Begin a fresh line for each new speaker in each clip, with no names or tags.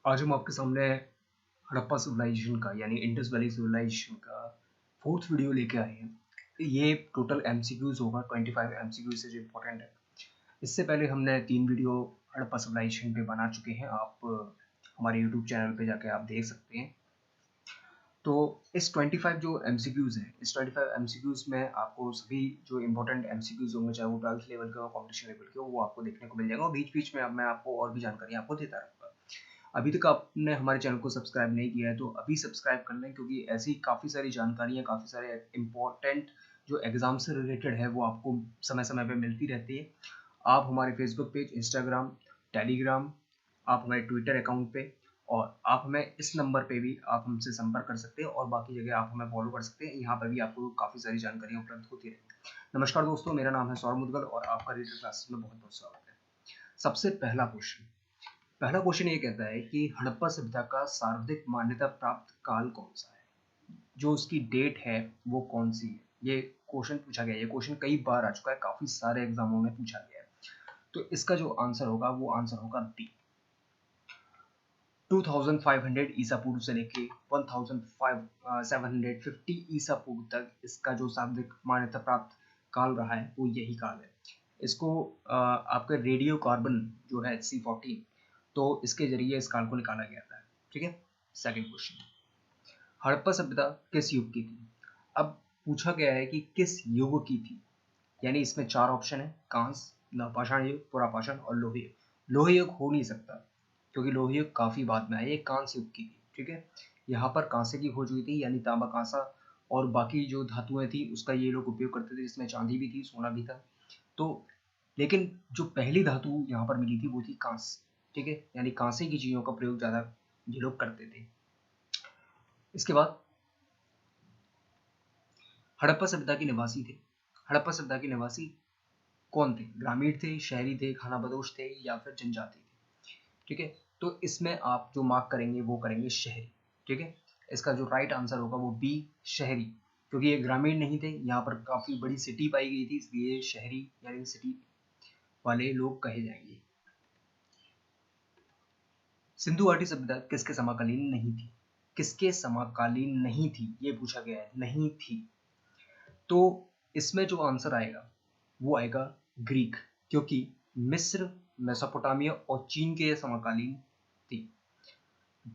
आज हम आपके सामने हड़प्पा सिविलाइजेशन का यानी इंडस वैली सिविलाइजेशन का फोर्थ वीडियो लेके आए हैं। ये टोटल एमसीक्यूज होगा 25 एमसीक्यू से जो इम्पोर्टेंट है। इससे पहले हमने 3 वीडियो हड़प्पा सिविलाइजेशन पे बना चुके हैं। आप हमारे यूट्यूब चैनल पे जाके आप देख सकते हैं। तो इस 25 जो एमसीक्यूज हैं, इस 25 एमसीक्यूज में आपको सभी जो इम्पोर्टेंट एमसीक्यूज होंगे, चाहे वो 12th लेवल के हो, कॉम्पिटिशन लेवल के हो, वो आपको देखने को मिल जाएगा। और बीच बीच में अब मैं आपको और भी जानकारी आपको देता रहूँगा। अभी तक आपने हमारे चैनल को सब्सक्राइब नहीं किया है तो अभी सब्सक्राइब कर लें, क्योंकि ऐसी काफ़ी सारी जानकारियाँ, काफ़ी सारे इम्पोर्टेंट जो एग्ज़ाम से रिलेटेड है वो आपको समय समय पे मिलती रहती है। आप हमारे फेसबुक पेज, इंस्टाग्राम, टेलीग्राम, आप हमारे ट्विटर अकाउंट पे और आप हमें इस नंबर पे भी आप हमसे संपर्क कर सकते हैं और बाकी जगह आप हमें फॉलो कर सकते हैं। यहाँ पर भी आपको काफ़ी सारी जानकारियाँ उपलब्ध होती रहेंगी। नमस्कार दोस्तों, मेरा नाम है सौरभ मुदगल और आपका रीडर क्लासेस में बहुत बहुत स्वागत है। सबसे पहला क्वेश्चन ये कहता है कि हड़प्पा सभ्यता का सर्वाधिक मान्यता प्राप्त काल कौन सा है, जो उसकी डेट है वो कौन सी है। ये क्वेश्चन पूछा गया है। ये क्वेश्चन कई बार आ चुका है, काफी सारे एग्जामों में पूछा गया है। तो इसका जो आंसर होगा वो आंसर होगा बी। 2500 ईसा पूर्व से लेके 1750 ईसा पूर्व तक इसका जो शाब्दिक मान्यता प्राप्त काल रहा है वो यही काल है। इसको आपका रेडियो कार्बन जो है C14, तो इसके जरिए इस काल को निकाला गया था। ठीक है। सेकंड क्वेश्चन, हड़प्पा सभ्यता किस युग की थी। अब पूछा गया है कि किस युग की थी, यानी इसमें 4 ऑप्शन है: कांस्य, नवपाषाण युग, पुरापाषाण और लोहे युग। लोहे युग हो नहीं सकता क्योंकि लोहे युग काफी बाद में आया। ये कांस्य युग की थी। ठीक है। यहाँ पर कांसे की खोज हुई थी, यानी तांबा, कांसा और बाकी जो धातुएं थी उसका ये लोग उपयोग करते थे, जिसमें चांदी भी थी, सोना भी था। तो लेकिन जो पहली धातु यहाँ पर मिली थी वो थी कांस्य। ठीक है। यानी कांसे की चीजों का प्रयोग ज्यादा ये लोग करते थे। इसके बाद हड़प्पा सभ्यता के निवासी थे। हड़प्पा सभ्यता के निवासी कौन थे? ग्रामीण थे, शहरी थे, खानाबदोश थे या फिर जनजाति थे। ठीक है। तो इसमें आप जो मार्क करेंगे वो करेंगे शहरी। ठीक है। इसका जो राइट आंसर होगा वो बी, शहरी। क्योंकि ये ग्रामीण नहीं थे, यहाँ पर काफी बड़ी सिटी पाई गई थी, इसलिए शहरी यानी सिटी वाले लोग कहे जाएंगे। सिंधु घाटी सभ्यता किसके समकालीन नहीं थी? किसके समकालीन नहीं थी ये पूछा गया है, नहीं थी। तो इसमें जो आंसर आएगा वो आएगा ग्रीक, क्योंकि मिस्र, मेसोपोटामिया और चीन के समकालीन थी।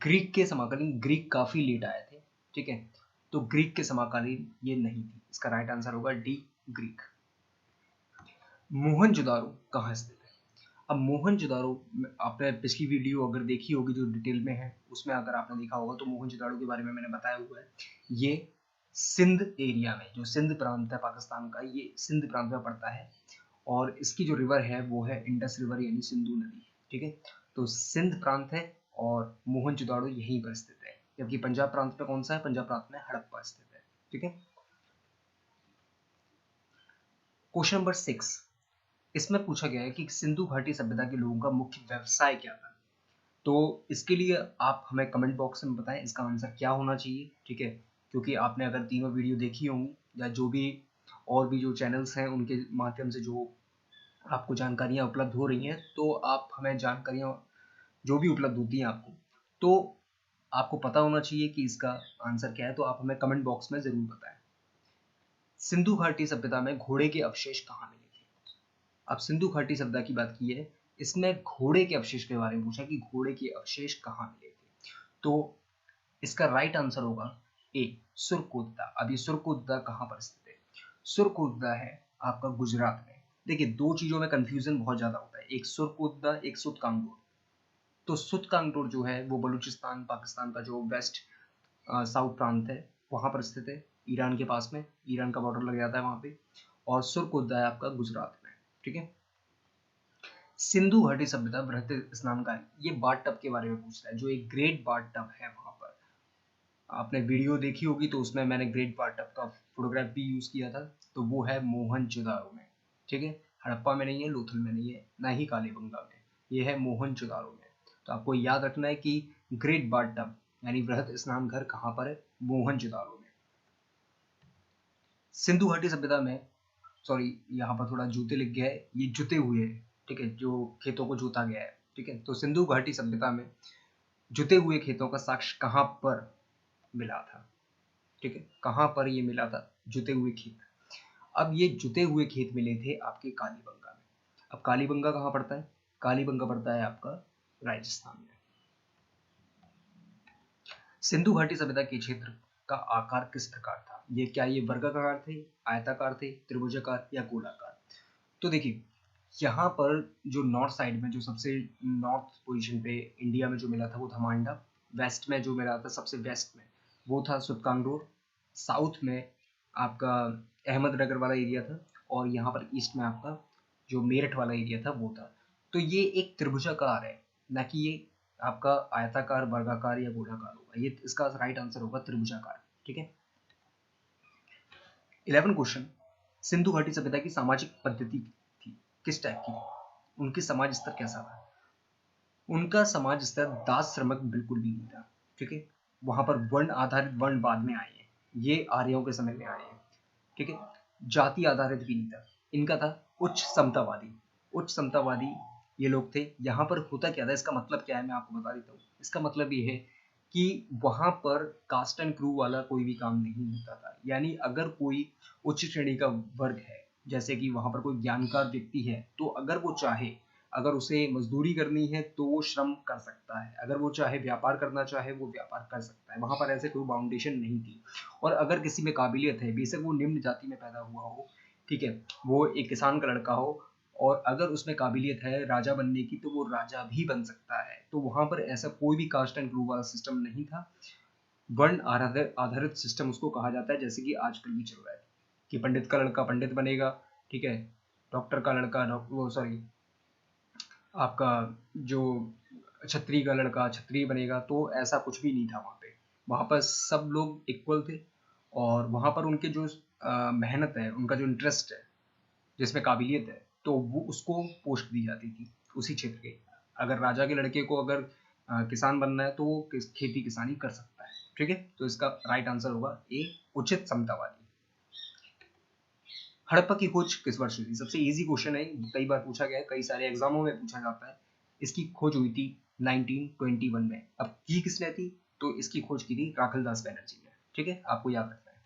ग्रीक के समकालीन, ग्रीक काफी लेट आए थे। ठीक है। तो ग्रीक के समकालीन ये नहीं थी। इसका राइट आंसर होगा डी, ग्रीक। मोहनजोदारो कहाँ स्थित है? अब मोहनजोदारो, आपने पिछली वीडियो अगर देखी होगी जो डिटेल में है, उसमें अगर आपने देखा होगा तो मोहनजोदारो के बारे में मैंने बताया हुआ है। ये सिंध एरिया में, जो सिंध प्रांत है पाकिस्तान का, ये सिंध प्रांत में पड़ता है और इसकी जो रिवर है वो है इंडस रिवर यानी सिंधु नदी। ठीक है। तो सिंध प्रांत है और मोहनजोदारो यहीं पर स्थित है। जबकि पंजाब प्रांत में कौन सा है? पंजाब प्रांत में हड़प्पा स्थित है। ठीक है। क्वेश्चन नंबर 6, इसमें पूछा गया है कि सिंधु घाटी सभ्यता के लोगों का मुख्य व्यवसाय क्या था। तो इसके लिए आप हमें कमेंट बॉक्स में बताएं इसका आंसर क्या होना चाहिए। ठीक है। क्योंकि आपने अगर तीनों वीडियो देखी होंगी या जो भी और भी जो चैनल्स हैं उनके माध्यम से जो आपको जानकारियां उपलब्ध हो रही हैं, तो आप हमें जानकारियां जो भी उपलब्ध होती हैं आपको, तो आपको पता होना चाहिए कि इसका आंसर क्या है। तो आप हमें कमेंट बॉक्स में जरूर बताएं। सिंधु घाटी सभ्यता में घोड़े के अवशेष कहाँ मिले थे? अब सिंधु घाटी सभ्यता की बात की है, इसमें घोड़े के अवशेष के बारे में पूछा कि घोड़े के अवशेष कहाँ मिले थे। तो इसका राइट आंसर होगा ए, सुरकोतला। अब ये सुरकोतला कहाँ पर स्थित है? सुरकोतला है आपका गुजरात में। देखिए, दो चीजों में कंफ्यूजन बहुत ज्यादा होता है, एक सुरकोतला, एक सुतकांगोर। तो सुतकांगोर जो है वो बलूचिस्तान पाकिस्तान का जो वेस्ट साउथ प्रांत है वहां पर स्थित है, ईरान के पास में, ईरान का बॉर्डर लग जाता है वहां पे। और सुरकोतला है आपका गुजरात में। ठीक है। सिंधु घाटी सभ्यता बृहद स्नान का, ये बाथ टब के बारे में पूछ रहा है, जो एक ग्रेट बाथ टब है वहां पर। आपने वीडियो देखी होगी तो उसमें मैंने ग्रेट बाथ टब का फोटोग्राफ भी यूज किया था। तो वो है मोहनजोदारो में। ठीक है। हड़प्पा में नहीं है, लोथल में नहीं है, ना ही कालीबंगा में, ये है मोहनजोदारो में। तो आपको याद रखना है कि ग्रेट बाथ टब यानी बृहद स्नान घर कहाँ पर है? मोहनजोदारो में। सिंधु घाटी सभ्यता में, सॉरी यहाँ पर थोड़ा जूते लिख गया है, ये जुते हुए है। ठीक है। जो खेतों को जोता गया है। ठीक है। तो सिंधु घाटी सभ्यता में जुते हुए खेतों का साक्ष्य कहाँ पर मिला था? ठीक है, कहाँ पर ये मिला था जुते हुए खेत? अब ये जुते हुए खेत मिले थे आपके कालीबंगा में। अब कालीबंगा कहाँ पड़ता है? कालीबंगा पड़ता है आपका राजस्थान में। सिंधु घाटी सभ्यता के क्षेत्र का आकार किस प्रकार था? ये क्या ये वर्गाकार थे, आयताकार थे, त्रिभुजाकार या गोलाकार? तो देखिए, यहाँ पर जो नॉर्थ साइड में जो सबसे नॉर्थ पोजीशन पे इंडिया में जो मिला था वो था मांडा। वेस्ट में जो मिला था सबसे वेस्ट में वो था सुतकांगडोर। साउथ में आपका अहमदनगर वाला एरिया था और यहाँ पर ईस्ट में आपका जो मेरठ वाला एरिया था वो था। तो ये एक त्रिभुजाकार है, ना कि ये आपका आयताकार, वर्गाकार या गोलाकार होगा। ये इसका राइट आंसर होगा त्रिभुजाकार। ठीक है। 11 क्वेश्चन, सिंधु घाटी सभ्यता की सामाजिक पद्धति थी किस टाइप की? उनकी समाज स्तर कैसा था? उनका समाज स्तर दास श्रमक बिल्कुल भी नहीं था। ठीक है, वहां पर वर्ण आधारित वर्ण बाद में आए हैं, ये आर्यों के समय में आए हैं। ठीक है, जाति आधारित भी नहीं था। इनका था उच्च समतावादी। उच्च समतावादी ये लोग थे। यहाँ पर होता क्या था, इसका मतलब क्या है मैं आपको बता देता हूँ। इसका मतलब ये है कि वहां पर कास्ट एंड क्रू वाला कोई भी काम नहीं होता था। यानी अगर कोई उच्च श्रेणी का वर्ग है, जैसे कि वहां पर कोई ज्ञानकार व्यक्ति है, तो अगर वो चाहे, अगर उसे मजदूरी करनी है तो वो श्रम कर सकता है, अगर वो चाहे व्यापार करना चाहे वो व्यापार कर सकता है। वहां पर ऐसे कोई बाउंडेशन नहीं थी। और अगर किसी में काबिलियत है, बेशक वो निम्न जाति में पैदा हुआ हो, ठीक है, वो एक किसान का लड़का हो, और अगर उसमें काबिलियत है राजा बनने की तो वो राजा भी बन सकता है। तो वहां पर ऐसा कोई भी कास्ट एंड क्रू वाला सिस्टम नहीं था। वर्ण आधारित सिस्टम उसको कहा जाता है, जैसे कि आजकल भी चल रहा है कि पंडित का लड़का पंडित बनेगा, ठीक है, डॉक्टर का लड़का वो सॉरी आपका जो छत्री का लड़का छत्री बनेगा। तो ऐसा कुछ भी नहीं था वहाँ पे। वहाँ पर सब लोग इक्वल थे और वहाँ पर उनके जो मेहनत है, उनका जो इंटरेस्ट है, जिसमें काबिलियत है, तो वो उसको पोस्ट दी जाती थी उसी क्षेत्र के। अगर राजा के लड़के को अगर किसान बनना है तो वो खेती किसानी कर सकता है। ठीक है, तो इसका राइट आंसर होगा ए, उचित समतावादी। हड़प्पा की खोज किस वर्ष हुई थी? सबसे इजी क्वेश्चन है, कई बार पूछा गया है, कई सारे एग्जामों में पूछा जाता है। इसकी खोज हुई थी 1921 में। अब की किसने थी? तो इसकी खोज की थी राखलदास बनर्जी ने। ठीक है, आपको याद रखना है।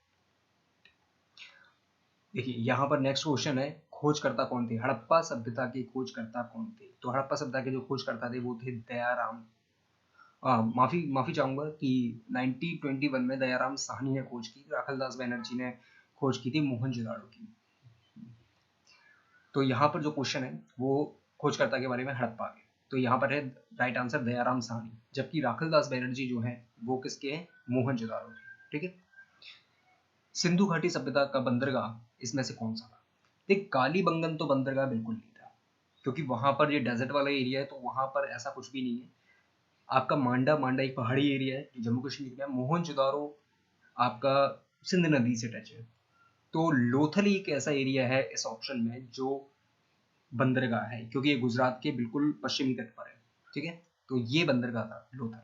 देखिए यहाँ पर नेक्स्ट क्वेश्चन है, खोजकर्ता कौन थे? हड़प्पा सभ्यता के खोजकर्ता कौन थे? तो हड़प्पा सभ्यता के जो खोजकर्ता थे वो थे दयाराम, माफी चाहूंगा कि 1921 में दयाराम साहनी ने खोज की, राखलदास बनर्जी ने खोज की थी मोहनजोदाड़ो की। तो यहाँ पर जो क्वेश्चन है वो खोजकर्ता के बारे में हड़प्पा के, तो यहाँ पर है राइट आंसर दयाराम साहनी, जबकि राखलदास बनर्जी जो है वो किसके हैं? मोहनजोदाड़ो के। ठीक है। सिंधु घाटी सभ्यता का बंदरगाह इसमें से कौन सा था? देख, कालीबंगन तो बंदरगाह बिल्कुल नहीं था, क्योंकि वहां पर ये डेजर्ट वाला एरिया है, तो वहां पर ऐसा कुछ भी नहीं है। आपका मांडा, मांडा एक पहाड़ी एरिया है जो जम्मू कश्मीर में है। मोहनजोदारो आपका सिंध नदी से टच है। तो लोथल ही एक ऐसा एरिया है इस ऑप्शन में जो बंदरगाह है, क्योंकि ये गुजरात के बिल्कुल पश्चिमी तट पर है। ठीक है, तो ये बंदरगाह था लोथल।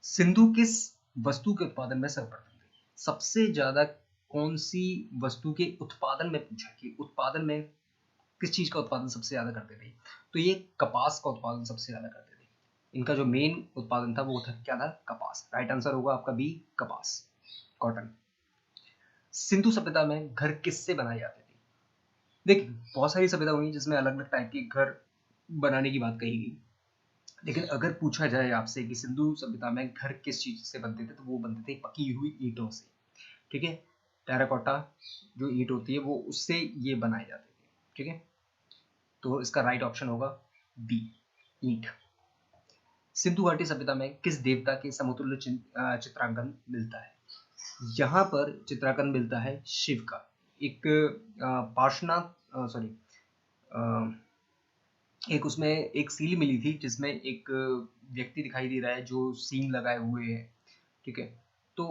सिंधु किस वस्तु के उत्पादन में सर्वप्रथम थे? सबसे ज्यादा कौन सी वस्तु के उत्पादन में पूछा कि उत्पादन में किस चीज का उत्पादन सबसे ज्यादा करते थे? तो ये कपास का उत्पादन सबसे ज्यादा करते थे। इनका जो मेन उत्पादन था वो था क्या था? कपास। राइट आंसर होगा आपका बी, कपास, कॉटन। सिंधु सभ्यता में घर किससे बनाए जाते थे? देखिए, बहुत सारी सभ्यता हुई जिसमें अलग अलग टाइप के घर बनाने की बात कही गई, लेकिन अगर पूछा जाए आपसे कि सिंधु सभ्यता में घर किस चीज से बनते थे, तो वो बनते थे पकी हुई ईंटों से। ठीक है, टेराकोटा जो ईंट होती है वो उससे ये बनाए जाते थे। ठीक है, तो इसका राइट ऑप्शन होगा बी, ईंट। सिंधु घाटी सभ्यता में किस देवता के समतुल्य चित्रांकन मिलता है? यहाँ पर चित्रांकन मिलता है शिव का। एक पार्श्वनाथ सॉरी एक उसमें एक सील मिली थी जिसमें एक व्यक्ति दिखाई दे रहा है जो सींग लगाए हुए है। ठीक है, तो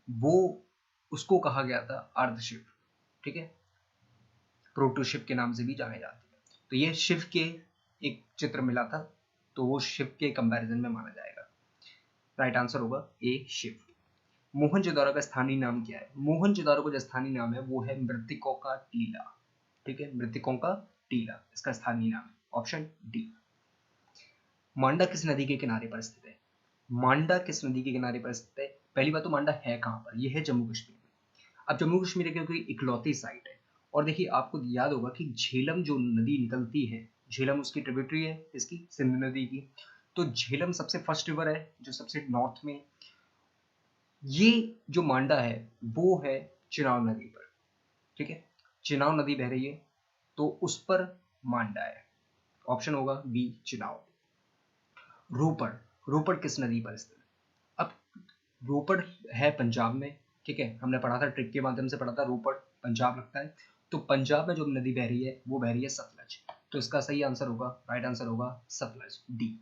वो उसको कहा गया था अर्धशिव। ठीक है, प्रोटोशिव के नाम से भी जाने जाते हैं। तो ये शिव के एक चित्र मिला था, तो वो शिव के कंपैरिजन में माना जाएगा। राइट आंसर होगा ए, शिव। मोहनजोदारो का स्थानीय नाम क्या है? मोहनजोदारो का जो स्थानीय नाम है वो है मृतकों का टीला। ठीक है, मृतकों का टीला इसका स्थानीय नाम है, ऑप्शन डी। मांडा किस नदी के किनारे पर स्थित है? मांडा किस नदी के किनारे पर स्थित है? पहली बात तो मांडा है कहाँ पर? ये है जम्मू कश्मीर में। अब जम्मू कश्मीर की इकलौती साइट है। और देखिए आपको याद होगा कि झेलम जो नदी निकलती है, झेलम उसकी ट्रिब्यूटरी है इसकी, सिंध नदी की। तो झेलम सबसे फर्स्ट रिवर है जो सबसे नॉर्थ में। ये जो मांडा है वो है चिनाब नदी पर, ठीक है। चिनाब नदी बह रही है तो उस पर मांडा है। ऑप्शन होगा बी चिनाब। रोपड़, रोपड़ किस नदी पर स्थित है? अब रोपड़ है पंजाब में, ठीक है। हमने पढ़ा था, ट्रिक के माध्यम से पढ़ा था, रोपड़ पंजाब लगता है। तो पंजाब में जो नदी बह रही है वो बह रही है सतलज। तो इसका सही आंसर होगा, राइट आंसर होगा सतलज, डी।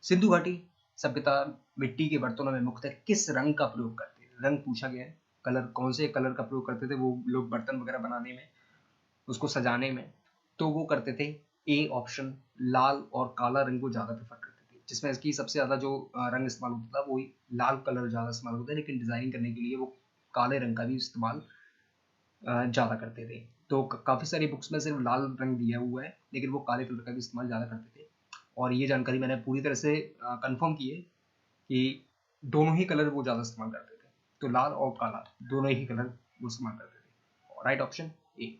सिंधु घाटी सभ्यता मिट्टी के बर्तनों में मुख्यतः किस रंग का प्रयोग करते हैं? रंग पूछा गया है, कलर, कौन से कलर का प्रयोग करते थे वो लोग बर्तन वगैरह बनाने में, उसको सजाने में? तो वो करते थे ए ऑप्शन, लाल और काला रंग को ज्यादा प्रेफर करते थे, जिसमें इसकी सबसे ज्यादा जो रंग इस्तेमाल होता था वो लाल कलर ज्यादा इस्तेमाल होता है, लेकिन डिजाइनिंग करने के लिए वो काले रंग का भी इस्तेमाल ज्यादा करते थे। तो काफी सारी बुक्स में सिर्फ लाल रंग दिया हुआ है, लेकिन वो काले कलर का भी इस्तेमाल ज्यादा करते थे। और ये जानकारी मैंने पूरी तरह से कंफर्म की है कि दोनों ही कलर वो ज्यादा इस्तेमाल करते थे। तो लाल और काला दोनों ही कलर वो इस्तेमाल करते थे। Right option A.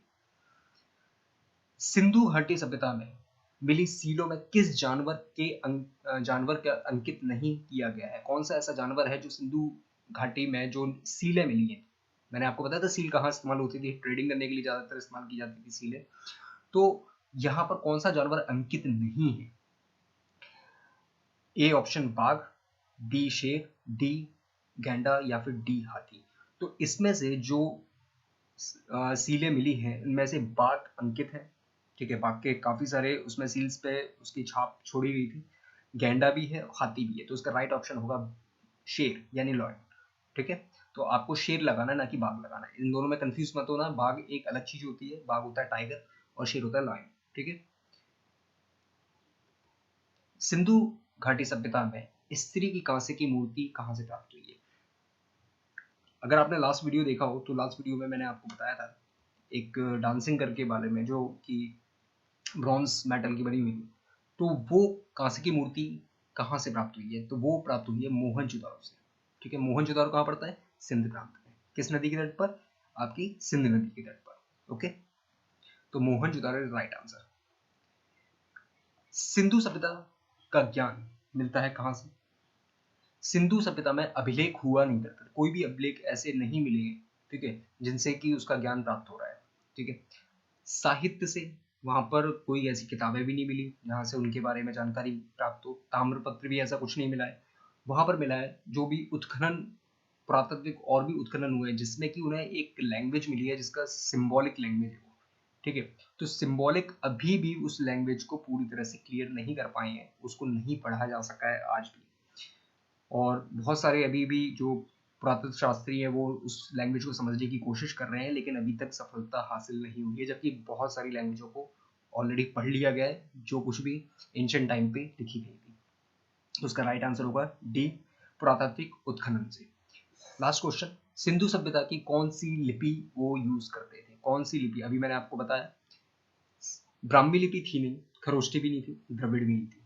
सिंधु घाटी सभ्यता में मिली सीलों में किस जानवर का अंकित नहीं किया गया है? कौन सा ऐसा जानवर है जो सिंधु घाटी में जो सीलें मिली हैं? मैंने आपको बताया था सील कहाँ इस्तेमाल होती थी, ट्रेडिंग करने के लिए ज्यादातर इस्तेमाल की जाती थी सीलें। तो यहाँ पर कौन सा जानवर अंकित नहीं है? ए ऑप्शन बाघ, बी शेर, डी गैंडा या फिर डी हाथी। तो इसमें से जो सीलें मिली हैं इनमें से बाघ अंकित है, ठीक है। बाघ के काफी सारे उसमें सील्स पे उसकी छाप छोड़ी गई थी। गैंडा भी है, हाथी भी है। तो इसका राइट ऑप्शन होगा शेर यानी लॉयन, ठीक है। तो आपको शेर लगाना है ना कि बाघ लगाना है, इन दोनों में कंफ्यूज मत होना। बाघ एक अलग चीज होती है, बाघ होता है टाइगर और शेर होता है लॉयन, ठीक है। सिंधु घाटी सभ्यता में स्त्री की कांसे की मूर्ति कहां से प्राप्त हुई है? अगर आपने लास्ट वीडियो देखा हो तो लास्ट वीडियो में मैंने आपको बताया था एक डांसिंग करके बारे में जो कि ब्रॉन्ज मेटल की बनी हुई थी। तो वो कांसे की मूर्ति कहाँ से प्राप्त हुई है? तो वो प्राप्त हुई है मोहनजोदारो से, ठीक है। मोहनजोदारो कहाँ पड़ता है? सिंध प्रांत में। किस नदी के तट पर? आपकी सिंध नदी के तट पर, ओके। तो Mohenjodaro is right answer. Sindhu सभ्यता का ज्ञान मिलता है कहाँ से? सिंधु सभ्यता में अभिलेख हुआ नहीं करता, कोई भी अभिलेख ऐसे नहीं मिले, ठीक है, जिनसे कि उसका ज्ञान प्राप्त हो रहा है, ठीक है। साहित्य से वहां पर कोई ऐसी किताबें भी नहीं मिली जहां से उनके बारे में जानकारी प्राप्त हो। ताम्रपत्र भी ऐसा कुछ नहीं मिला है। वहां पर मिला है जो भी उत्खनन, पुरातात्विक और भी उत्खनन हुए हैं जिसमें कि उन्हें एक लैंग्वेज मिली है जिसका सिंबॉलिक लैंग्वेज है वो, ठीक है। तो सिंबॉलिक अभी भी उस लैंग्वेज को पूरी तरह से क्लियर नहीं कर पाए हैं, उसको नहीं पढ़ा जा सका है आज भी। और बहुत सारे अभी भी जो पुरातत्व शास्त्री है वो उस लैंग्वेज को समझने की कोशिश कर रहे हैं, लेकिन अभी तक सफलता हासिल नहीं हुई है, जबकि बहुत सारी लैंग्वेजों को ऑलरेडी पढ़ लिया गया है जो कुछ भी एंशिएंट टाइम पे लिखी गई थी। तो उसका राइट आंसर होगा डी, पुरातात्विक उत्खनन से। लास्ट क्वेश्चन, सिंधु सभ्यता की कौन सी लिपि वो यूज करते थे? कौन सी लिपि? अभी मैंने आपको बताया ब्राह्मी लिपि थी नहीं, खरोष्टी भी नहीं थी, द्रविड़ भी नहीं थी।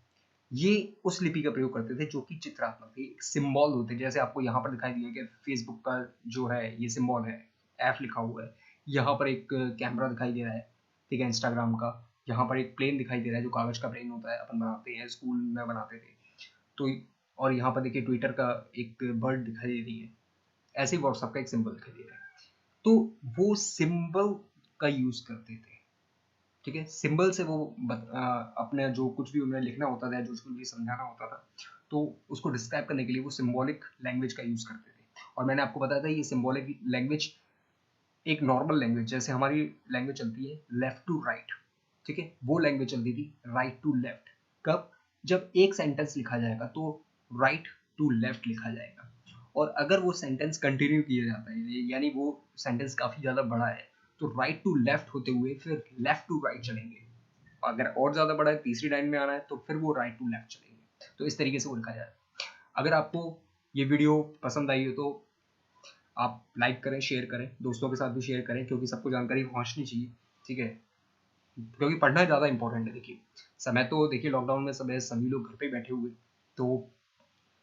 ये उस लिपि का प्रयोग करते थे जो कि चित्रात्मक थी, सिंबल होते, जैसे आपको यहाँ पर दिखाई दिया कि फेसबुक का जो है ये सिंबल है, एफ लिखा हुआ है। यहाँ पर एक कैमरा दिखाई दे रहा है, ठीक है, इंस्टाग्राम का। यहाँ पर एक प्लेन दिखाई दे रहा है जो कागज का प्लेन होता है, अपन बनाते हैं, स्कूल में बनाते थे। तो और यहाँ पर देखिए ट्विटर का एक बर्ड दिखाई दे रही है, ऐसे ही व्हाट्सएप का एक सिंबल दिखाई दे रहा है। तो वो सिंबल का यूज करते थे, ठीक है। सिंबल से वो अपने जो कुछ भी उन्हें लिखना होता था, जो कुछ भी समझाना होता था, तो उसको डिस्क्राइब करने के लिए वो सिंबॉलिक लैंग्वेज का यूज करते थे। और मैंने आपको बताया था ये सिंबॉलिक लैंग्वेज एक नॉर्मल लैंग्वेज, जैसे हमारी लैंग्वेज चलती है लेफ्ट टू राइट, ठीक है, वो लैंग्वेज चलती थी राइट टू लेफ्ट। कब? जब एक सेंटेंस लिखा जाएगा तो राइट टू लेफ्ट लिखा जाएगा, और अगर वो सेंटेंस कंटिन्यू किया जाता है यानी वो सेंटेंस काफी ज्यादा बड़ा है तो राइट टू लेफ्ट होते हुए फिर लेफ्ट टू राइट चलेंगे। अगर और ज्यादा बड़ा है, तीसरी लाइन में आना है, तो फिर वो राइट टू लेफ्ट चलेंगे। तो इस तरीके से वो लिखा जाए। अगर आपको ये वीडियो पसंद आई हो तो आप लाइक करें, शेयर करें, दोस्तों के साथ भी शेयर करें, क्योंकि सबको जानकारी पहुंचनी चाहिए, ठीक है। क्योंकि पढ़ना ज़्यादा इंपॉर्टेंट है। देखिए समय तो देखिए लॉकडाउन में सभी लोग घर पे बैठे हुए, तो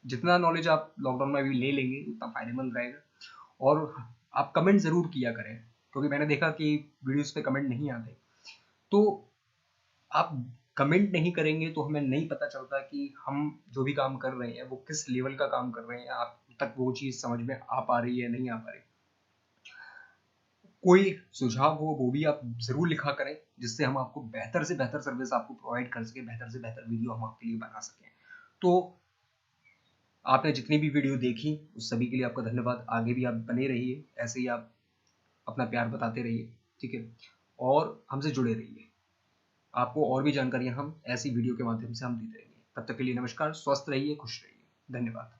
जितना नॉलेज आप लॉकडाउन में अभी ले लेंगे उतना फ़ायदेमंद रहेगा। और आप कमेंट ज़रूर किया करें, क्योंकि मैंने देखा कि वीडियोज़ पे कमेंट नहीं आते। तो आप कमेंट नहीं करेंगे तो हमें नहीं पता चलता कि हम जो भी काम कर रहे हैं वो किस लेवल का काम कर रहे हैं, आप तक वो चीज़ समझ में आ पा रही है, नहीं आ पा रही। कोई सुझाव हो वो भी आप ज़रूर लिखा करें, जिससे हम आपको बेहतर से बेहतर सर्विस आपको प्रोवाइड कर सकें, बेहतर से बेहतर वीडियो हम आपके लिए बना सकें। तो आपने जितनी भी वीडियो देखी उस सभी के लिए आपका धन्यवाद। आगे भी आप बने रहिए, ऐसे ही आप अपना प्यार बताते रहिए, ठीक है? और हमसे जुड़े रहिए। आपको और भी जानकारियाँ हम ऐसी वीडियो के माध्यम से हम देते रहेंगे। तब तक के लिए नमस्कार, स्वस्थ रहिए, खुश रहिए। धन्यवाद।